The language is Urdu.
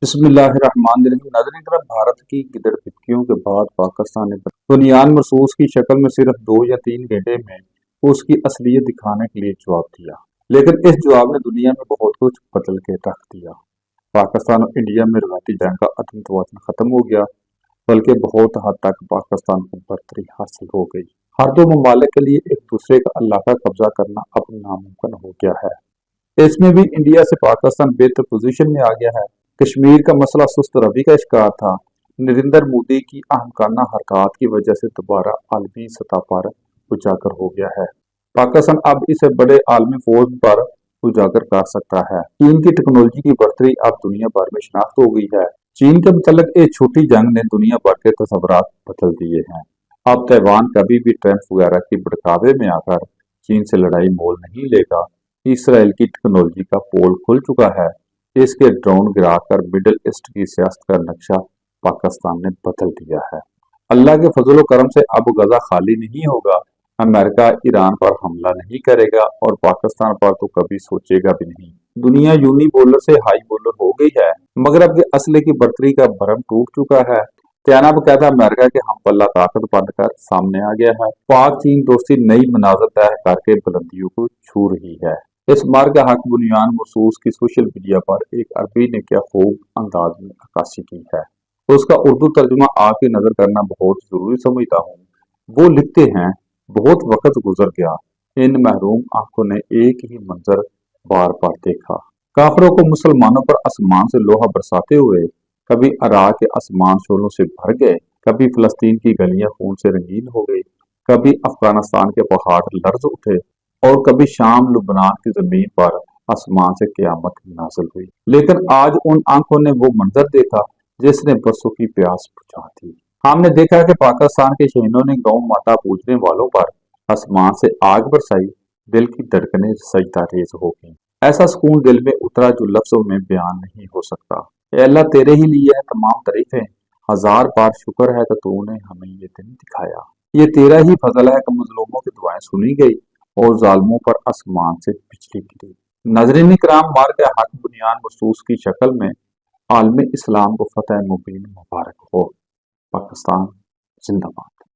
بسم اللہ الرحمن الرحیم۔ ناظرین کرام، بھارت کی گدڑ پھٹکیوں کے بعد پاکستان نے بنیان مرصوص کی شکل میں صرف 2 یا 3 گھنٹے میں اس کی اصلیت دکھانے کے لیے جواب دیا، لیکن اس جواب نے دنیا میں بہت کچھ بدل کے رکھ دیا۔ پاکستان اور انڈیا میں روایتی جنگ کا عدم توازن ختم ہو گیا، بلکہ بہت حد تک پاکستان کو برتری حاصل ہو گئی۔ ہر دو ممالک کے لیے ایک دوسرے کا علاقہ قبضہ کرنا اب ناممکن ہو گیا ہے۔ اس میں بھی انڈیا سے پاکستان بہتر پوزیشن میں آ گیا ہے۔ کشمیر کا مسئلہ سست روی کا شکار تھا، نریندر مودی کی احمقانہ حرکات کی وجہ سے دوبارہ عالمی سطح پر اجاگر ہو گیا ہے۔ پاکستان اب اسے بڑے عالمی فوج پر اجاگر کر سکتا ہے۔ چین کی ٹیکنالوجی کی برتری اب دنیا بھر میں شناخت ہو گئی ہے۔ چین کے متعلق ایک چھوٹی جنگ نے دنیا بھر کے تصورات بدل دیے ہیں۔ اب تیوان کبھی بھی ٹرمپ وغیرہ کی بڑکاوے میں آ کر چین سے لڑائی مول نہیں لے گا۔ اسرائیل کی ٹیکنالوجی کا پول کھل چکا ہے۔ اس کے ڈرون گرا کر مڈل ایسٹ کی سیاست کا نقشہ پاکستان نے بدل دیا ہے۔ اللہ کے فضل و کرم سے اب غزہ خالی نہیں ہوگا۔ امریکہ ایران پر حملہ نہیں کرے گا اور پاکستان پر تو کبھی سوچے گا بھی نہیں۔ دنیا یونی بولر سے ہائی بولر ہو گئی ہے۔ مغرب کے اسلحے کی برتری کا بھرم ٹوٹ چکا ہے۔ چائنا باقاعدہ امریکہ کے ہم پلہ طاقت بن کر سامنے آ گیا ہے۔ پاک چین دوستی نئی منازل طے کر کے بلندیوں کو چھو رہی ہے۔ اس مار کا حق بنیان مرصوص کی سوشل میڈیا پر ایک عربی نے کیا خوب انداز میں عکاسی کی ہے۔ اس کا اردو ترجمہ آپ کی نظر کرنا بہت ضروری سمجھتا ہوں۔ وہ لکھتے ہیں، بہت وقت گزر گیا، ان محروم آنکھوں نے ایک ہی منظر بار بار دیکھا۔ کافروں کو مسلمانوں پر آسمان سے لوہا برساتے ہوئے، کبھی عراق کے آسمان شعلوں سے بھر گئے، کبھی فلسطین کی گلیاں خون سے رنگین ہو گئی، کبھی افغانستان کے پہاڑ لرز اٹھے اور کبھی شام لبنان کی زمین پر آسمان سے قیامت نازل ہوئی۔ لیکن آج ان آنکھوں نے وہ منظر دیکھا جس نے برسوں کی پیاس بجھا دی۔ ہم نے دیکھا کہ پاکستان کے شہینوں نے گاؤں ماتا پوجنے والوں پر آسمان سے آگ برسائی، دل کی دھڑکنیں سجدہ ریز ہو گئیں۔ ایسا سکون دل میں اترا جو لفظوں میں بیان نہیں ہو سکتا۔ اے اللہ، تیرے ہی لیے ہے تمام تعریفیں، ہزار بار شکر ہے کہ تو نے ہمیں یہ دن دکھایا۔ یہ تیرا ہی فضل ہے کہ مظلوموں کی دعائیں سنی گئی اور ظالموں پر آسمان سے بجلی گری۔ ناظرین کرام، مار کے حق بنیان مرصوص کی شکل میں عالم اسلام کو فتح مبین مبارک ہو۔ پاکستان زندہ باد۔